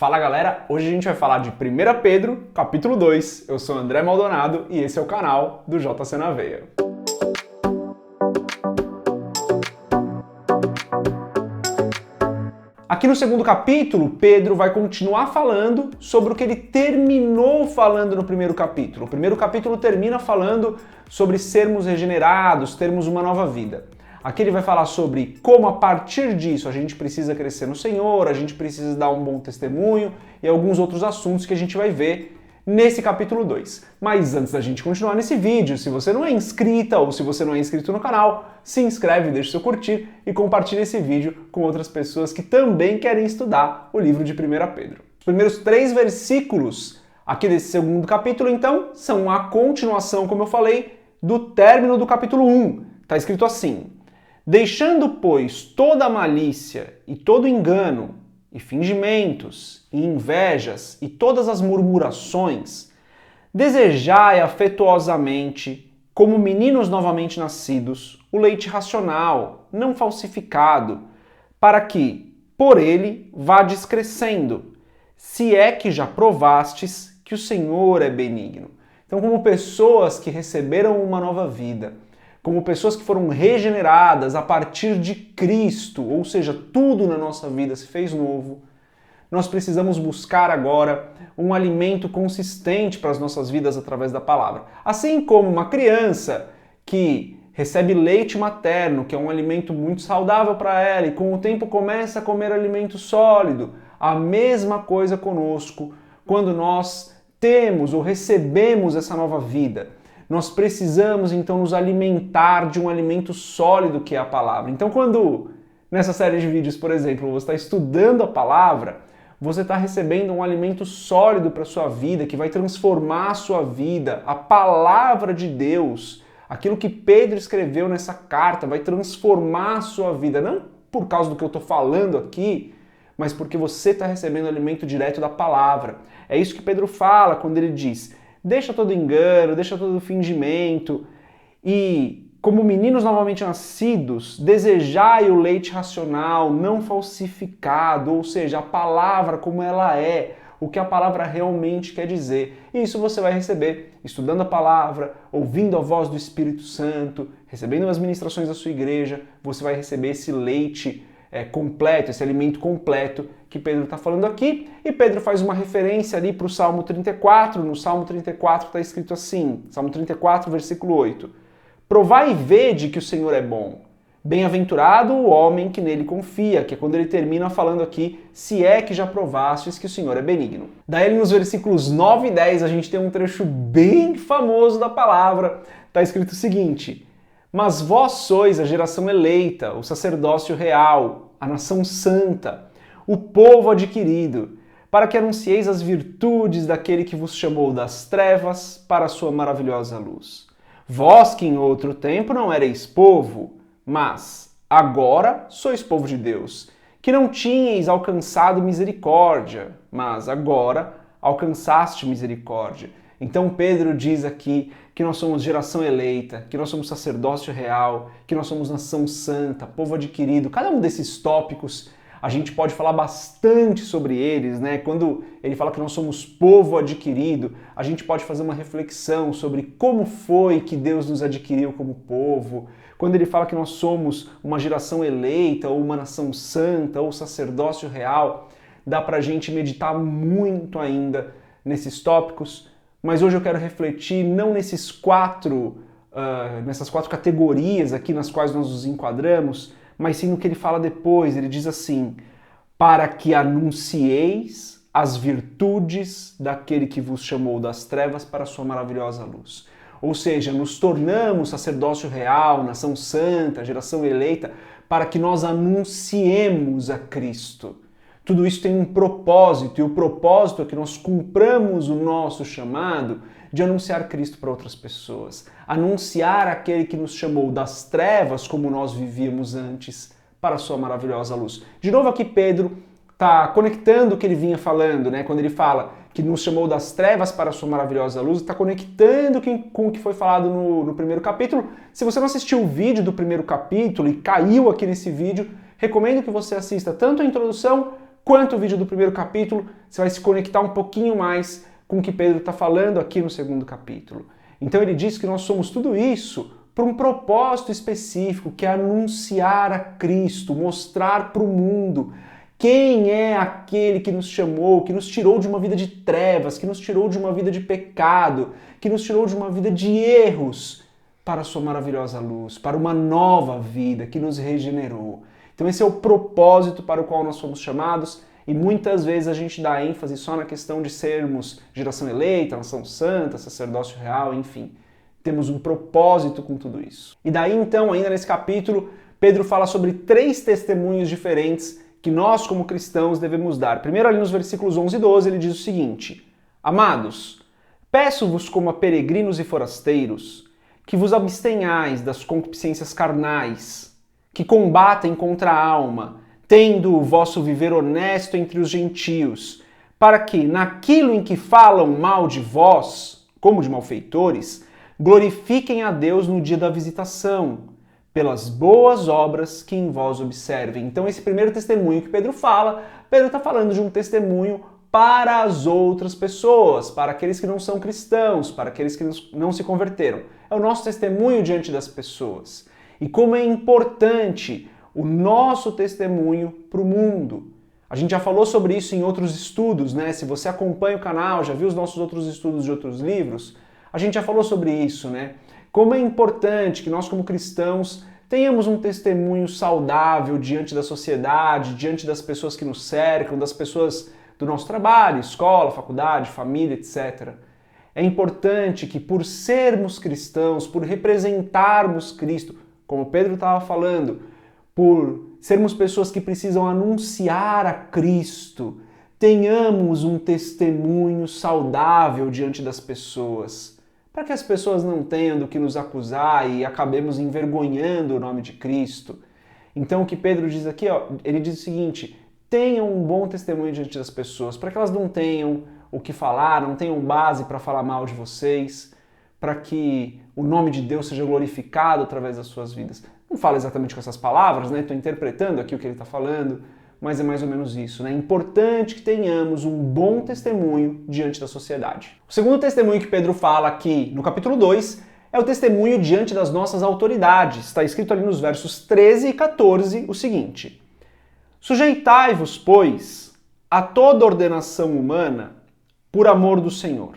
Fala galera, hoje a gente vai falar de 1 Pedro, capítulo 2. Eu sou André Maldonado e esse é o canal do JC na Veia. Aqui no segundo capítulo, Pedro vai continuar falando sobre o que ele terminou falando no primeiro capítulo. O primeiro capítulo termina falando sobre sermos regenerados, termos uma nova vida. Aqui ele vai falar sobre como a partir disso a gente precisa crescer no Senhor, a gente precisa dar um bom testemunho e alguns outros assuntos que a gente vai ver nesse capítulo 2. Mas antes da gente continuar nesse vídeo, se você não é inscrita ou se você não é inscrito no canal, se inscreve, deixa o seu curtir e compartilha esse vídeo com outras pessoas que também querem estudar o livro de 1 Pedro. Os primeiros 3 versículos aqui desse segundo capítulo, então, são a continuação, como eu falei, do término do capítulo 1. Está escrito assim: deixando, pois, toda a malícia e todo engano, e fingimentos, e invejas, e todas as murmurações, desejai afetuosamente, como meninos novamente nascidos, o leite racional, não falsificado, para que, por ele, vades crescendo, se é que já provastes que o Senhor é benigno. Então, como pessoas que receberam uma nova vida, como pessoas que foram regeneradas a partir de Cristo, ou seja, tudo na nossa vida se fez novo, nós precisamos buscar agora um alimento consistente para as nossas vidas através da palavra. Assim como uma criança que recebe leite materno, que é um alimento muito saudável para ela, e com o tempo começa a comer alimento sólido, a mesma coisa conosco, quando nós temos ou recebemos essa nova vida. Nós precisamos, então, nos alimentar de um alimento sólido que é a palavra. Então, quando nessa série de vídeos, por exemplo, você está estudando a palavra, você está recebendo um alimento sólido para a sua vida, que vai transformar a sua vida. A palavra de Deus, aquilo que Pedro escreveu nessa carta, vai transformar a sua vida. Não por causa do que eu estou falando aqui, mas porque você está recebendo alimento direto da palavra. É isso que Pedro fala quando ele diz: deixa todo engano, deixa todo fingimento e, como meninos novamente nascidos, desejai o leite racional, não falsificado, ou seja, a palavra como ela é, o que a palavra realmente quer dizer. E isso você vai receber estudando a palavra, ouvindo a voz do Espírito Santo, recebendo as ministrações da sua igreja, você vai receber esse leite completo, esse alimento completo que Pedro está falando aqui. E Pedro faz uma referência ali para o Salmo 34. No Salmo 34 está escrito assim, Salmo 34, versículo 8: provai e vede que o Senhor é bom. Bem-aventurado o homem que nele confia, que é quando ele termina falando aqui, se é que já provastes que o Senhor é benigno. Daí nos versículos 9 e 10 a gente tem um trecho bem famoso da palavra. Está escrito o seguinte: mas vós sois a geração eleita, o sacerdócio real, a nação santa, o povo adquirido, para que anuncieis as virtudes daquele que vos chamou das trevas para a sua maravilhosa luz. Vós que em outro tempo não erais povo, mas agora sois povo de Deus, que não tinhais alcançado misericórdia, mas agora alcançaste misericórdia. Então Pedro diz aqui que nós somos geração eleita, que nós somos sacerdócio real, que nós somos nação santa, povo adquirido. Cada um desses tópicos a gente pode falar bastante sobre eles, né? Quando ele fala que nós somos povo adquirido, a gente pode fazer uma reflexão sobre como foi que Deus nos adquiriu como povo. Quando ele fala que nós somos uma geração eleita, ou uma nação santa, ou sacerdócio real, dá pra gente meditar muito ainda nesses tópicos. Mas hoje eu quero refletir não nessas quatro categorias aqui nas quais nós nos enquadramos, mas sim no que ele fala depois. Ele diz assim: para que anuncieis as virtudes daquele que vos chamou das trevas para a sua maravilhosa luz. Ou seja, nos tornamos sacerdócio real, nação santa, geração eleita, para que nós anunciemos a Cristo. Tudo isso tem um propósito, e o propósito é que nós cumpramos o nosso chamado de anunciar Cristo para outras pessoas. Anunciar aquele que nos chamou das trevas, como nós vivíamos antes, para a sua maravilhosa luz. De novo aqui Pedro está conectando o que ele vinha falando, né? Quando ele fala que nos chamou das trevas para a sua maravilhosa luz, está conectando com o que foi falado no primeiro capítulo. Se você não assistiu o vídeo do primeiro capítulo e caiu aqui nesse vídeo, recomendo que você assista tanto a introdução quanto o vídeo do primeiro capítulo, você vai se conectar um pouquinho mais com o que Pedro está falando aqui no segundo capítulo. Então ele diz que nós somos tudo isso por um propósito específico, que é anunciar a Cristo, mostrar para o mundo quem é aquele que nos chamou, que nos tirou de uma vida de trevas, que nos tirou de uma vida de pecado, que nos tirou de uma vida de erros para a sua maravilhosa luz, para uma nova vida que nos regenerou. Então esse é o propósito para o qual nós fomos chamados e muitas vezes a gente dá ênfase só na questão de sermos geração eleita, nação santa, sacerdócio real, enfim. Temos um propósito com tudo isso. E daí então, ainda nesse capítulo, Pedro fala sobre 3 testemunhos diferentes que nós como cristãos devemos dar. Primeiro ali nos versículos 11 e 12 ele diz o seguinte: Amados, peço-vos como a peregrinos e forasteiros, que vos abstenhais das concupiscências carnais, que combatem contra a alma, tendo o vosso viver honesto entre os gentios, para que, naquilo em que falam mal de vós, como de malfeitores, glorifiquem a Deus no dia da visitação, pelas boas obras que em vós observem. Então esse primeiro testemunho que Pedro está falando de um testemunho para as outras pessoas, para aqueles que não são cristãos, para aqueles que não se converteram. É o nosso testemunho diante das pessoas. E como é importante o nosso testemunho para o mundo. A gente já falou sobre isso em outros estudos, né? Se você acompanha o canal, já viu os nossos outros estudos de outros livros, a gente já falou sobre isso, né? Como é importante que nós como cristãos tenhamos um testemunho saudável diante da sociedade, diante das pessoas que nos cercam, das pessoas do nosso trabalho, escola, faculdade, família, etc. É importante que por sermos cristãos, por representarmos Cristo, como Pedro estava falando, por sermos pessoas que precisam anunciar a Cristo, tenhamos um testemunho saudável diante das pessoas, para que as pessoas não tenham do que nos acusar e acabemos envergonhando o nome de Cristo. Então o que Pedro diz aqui, ele diz o seguinte: tenham um bom testemunho diante das pessoas, para que elas não tenham o que falar, não tenham base para falar mal de vocês, para que o nome de Deus seja glorificado através das suas vidas. Não fala exatamente com essas palavras, né? Estou interpretando aqui o que ele está falando, mas é mais ou menos isso, né? É importante que tenhamos um bom testemunho diante da sociedade. O segundo testemunho que Pedro fala aqui no capítulo 2 é o testemunho diante das nossas autoridades. Está escrito ali nos versos 13 e 14 o seguinte: Sujeitai-vos, pois, a toda ordenação humana por amor do Senhor,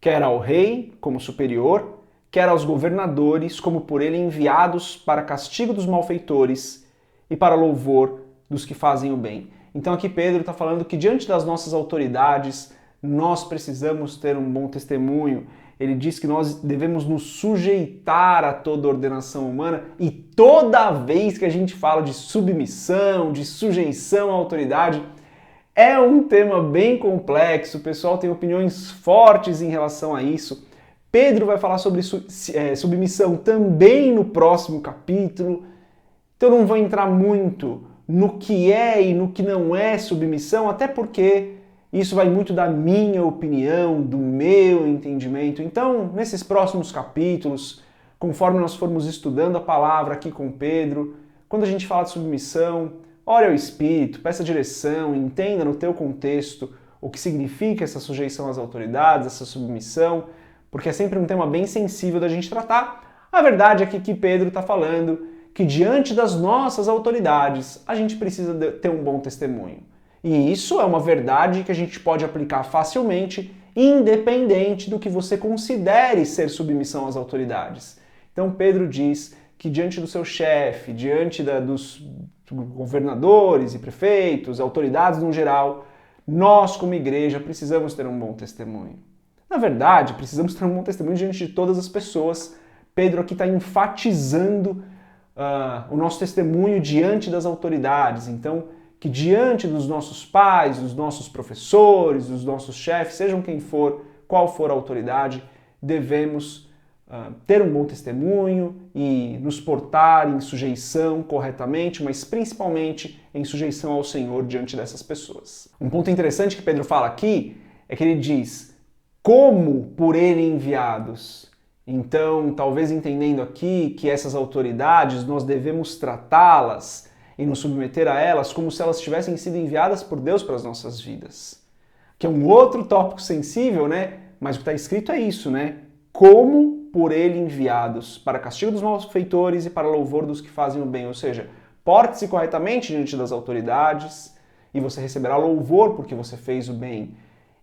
quer ao rei como superior, quer aos governadores como por ele enviados para castigo dos malfeitores e para louvor dos que fazem o bem. Então aqui Pedro está falando que diante das nossas autoridades nós precisamos ter um bom testemunho. Ele diz que nós devemos nos sujeitar a toda ordenação humana, e toda vez que a gente fala de submissão, de sujeição à autoridade, é um tema bem complexo, o pessoal tem opiniões fortes em relação a isso. Pedro vai falar sobre submissão também no próximo capítulo, então não vou entrar muito no que é e no que não é submissão, até porque isso vai muito da minha opinião, do meu entendimento. Então, nesses próximos capítulos, conforme nós formos estudando a palavra aqui com Pedro, quando a gente fala de submissão, ore ao Espírito, peça direção, entenda no teu contexto o que significa essa sujeição às autoridades, essa submissão, porque é sempre um tema bem sensível da gente tratar. A verdade é que aqui Pedro está falando que diante das nossas autoridades a gente precisa ter um bom testemunho. E isso é uma verdade que a gente pode aplicar facilmente, independente do que você considere ser submissão às autoridades. Então Pedro diz que diante do seu chefe, diante dos governadores e prefeitos, autoridades no geral, nós como igreja precisamos ter um bom testemunho. Na verdade, precisamos ter um bom testemunho diante de todas as pessoas. Pedro aqui está enfatizando o nosso testemunho diante das autoridades. Então, que diante dos nossos pais, dos nossos professores, dos nossos chefes, sejam quem for, qual for a autoridade, devemos ter um bom testemunho e nos portar em sujeição corretamente, mas principalmente em sujeição ao Senhor diante dessas pessoas. Um ponto interessante que Pedro fala aqui é que ele diz como por ele enviados. Então, talvez entendendo aqui que essas autoridades nós devemos tratá-las e nos submeter a elas como se elas tivessem sido enviadas por Deus para as nossas vidas. Que é um outro tópico sensível, né? Mas o que está escrito é isso, né? Como por ele enviados, para castigo dos malfeitores e para louvor dos que fazem o bem. Ou seja, porte-se corretamente diante das autoridades e você receberá louvor porque você fez o bem.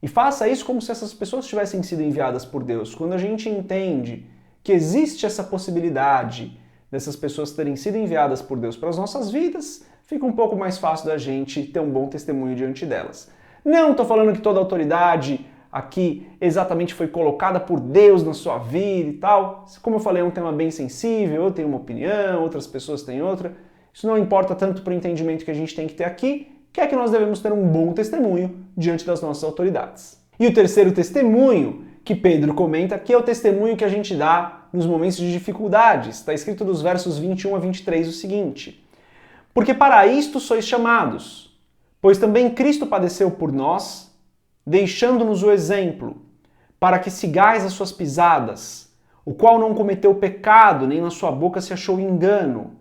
E faça isso como se essas pessoas tivessem sido enviadas por Deus. Quando a gente entende que existe essa possibilidade dessas pessoas terem sido enviadas por Deus para as nossas vidas, fica um pouco mais fácil da gente ter um bom testemunho diante delas. Não estou falando que toda autoridade aqui exatamente foi colocada por Deus na sua vida e tal. Como eu falei, é um tema bem sensível, eu tenho uma opinião, outras pessoas têm outra. Isso não importa tanto para o entendimento que a gente tem que ter aqui, que é que nós devemos ter um bom testemunho diante das nossas autoridades. E o terceiro testemunho que Pedro comenta aqui é o testemunho que a gente dá nos momentos de dificuldades. Está escrito nos versos 21 a 23 o seguinte: porque para isto sois chamados, pois também Cristo padeceu por nós, deixando-nos o exemplo, para que sigais as suas pisadas, o qual não cometeu pecado, nem na sua boca se achou engano,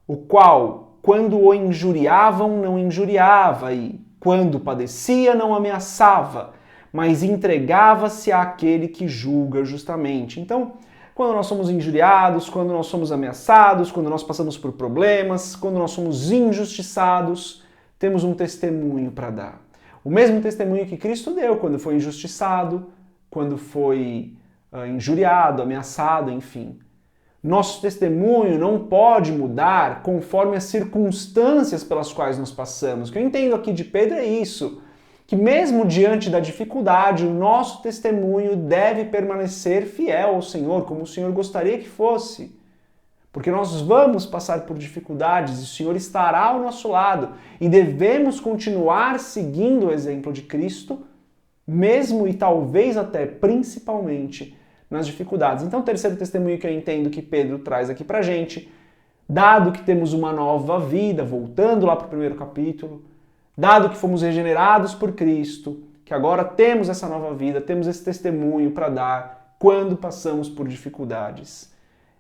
o qual, quando o injuriavam, não injuriava, e, quando padecia, não ameaçava, mas entregava-se àquele que julga justamente. Então, quando nós somos injuriados, quando nós somos ameaçados, quando nós passamos por problemas, quando nós somos injustiçados, temos um testemunho para dar. O mesmo testemunho que Cristo deu quando foi injustiçado, quando foi injuriado, ameaçado, enfim. Nosso testemunho não pode mudar conforme as circunstâncias pelas quais nós passamos. O que eu entendo aqui de Pedro é isso, que mesmo diante da dificuldade, o nosso testemunho deve permanecer fiel ao Senhor, como o Senhor gostaria que fosse. Porque nós vamos passar por dificuldades e o Senhor estará ao nosso lado e devemos continuar seguindo o exemplo de Cristo, mesmo e talvez até principalmente nas dificuldades. Então, o terceiro testemunho que eu entendo que Pedro traz aqui pra gente, dado que temos uma nova vida, voltando lá para o primeiro capítulo, dado que fomos regenerados por Cristo, que agora temos essa nova vida, temos esse testemunho para dar quando passamos por dificuldades.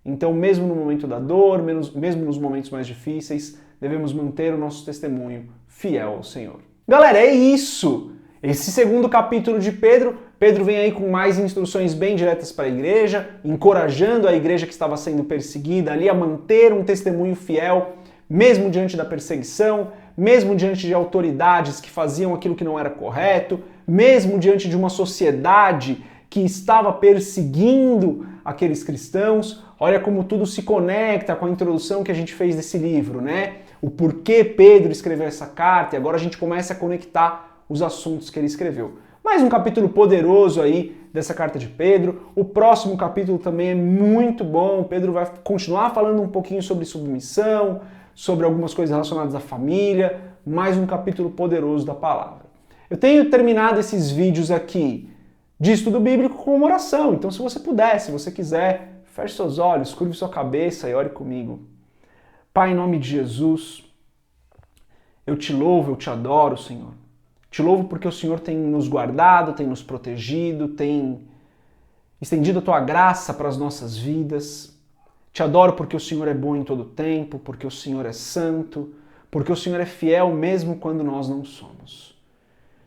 Então, mesmo no momento da dor, mesmo nos momentos mais difíceis, devemos manter o nosso testemunho fiel ao Senhor. Galera, é isso! Esse segundo capítulo de Pedro vem aí com mais instruções bem diretas para a igreja, encorajando a igreja que estava sendo perseguida ali a manter um testemunho fiel, mesmo diante da perseguição, mesmo diante de autoridades que faziam aquilo que não era correto, mesmo diante de uma sociedade que estava perseguindo aqueles cristãos. Olha como tudo se conecta com a introdução que a gente fez desse livro, né? O porquê Pedro escreveu essa carta, e agora a gente começa a conectar os assuntos que ele escreveu. Mais um capítulo poderoso aí dessa carta de Pedro. O próximo capítulo também é muito bom. Pedro vai continuar falando um pouquinho sobre submissão, sobre algumas coisas relacionadas à família. Mais um capítulo poderoso da palavra. Eu tenho terminado esses vídeos aqui de estudo bíblico com uma oração. Então, se você puder, se você quiser, feche seus olhos, curve sua cabeça e ore comigo. Pai, em nome de Jesus, eu te louvo, eu te adoro, Senhor. Te louvo porque o Senhor tem nos guardado, tem nos protegido, tem estendido a tua graça para as nossas vidas. Te adoro porque o Senhor é bom em todo tempo, porque o Senhor é santo, porque o Senhor é fiel mesmo quando nós não somos.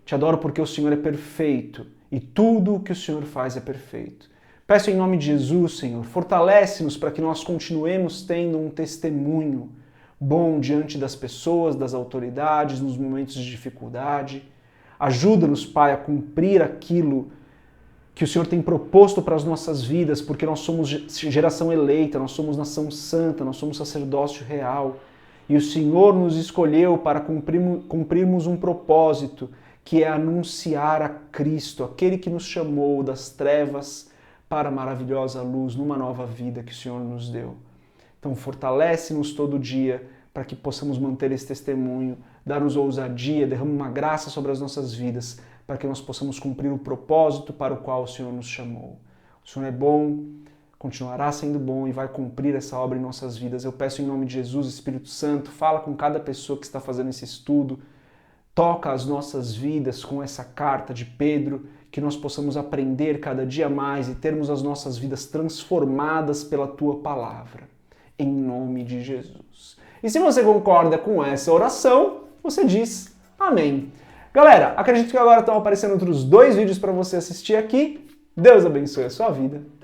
Te adoro porque o Senhor é perfeito e tudo o que o Senhor faz é perfeito. Peço em nome de Jesus, Senhor, fortalece-nos para que nós continuemos tendo um testemunho bom diante das pessoas, das autoridades, nos momentos de dificuldade. Ajuda-nos, Pai, a cumprir aquilo que o Senhor tem proposto para as nossas vidas, porque nós somos geração eleita, nós somos nação santa, nós somos sacerdócio real. E o Senhor nos escolheu para cumprirmos um propósito, que é anunciar a Cristo, aquele que nos chamou das trevas para a maravilhosa luz, numa nova vida que o Senhor nos deu. Então fortalece-nos todo dia para que possamos manter esse testemunho, dar-nos ousadia, derrama uma graça sobre as nossas vidas, para que nós possamos cumprir o propósito para o qual o Senhor nos chamou. O Senhor é bom, continuará sendo bom e vai cumprir essa obra em nossas vidas. Eu peço em nome de Jesus, Espírito Santo, fala com cada pessoa que está fazendo esse estudo, toca as nossas vidas com essa carta de Pedro, que nós possamos aprender cada dia mais e termos as nossas vidas transformadas pela Tua Palavra. Em nome de Jesus. E se você concorda com essa oração, você diz amém. Galera, acredito que agora estão aparecendo outros 2 vídeos para você assistir aqui. Deus abençoe a sua vida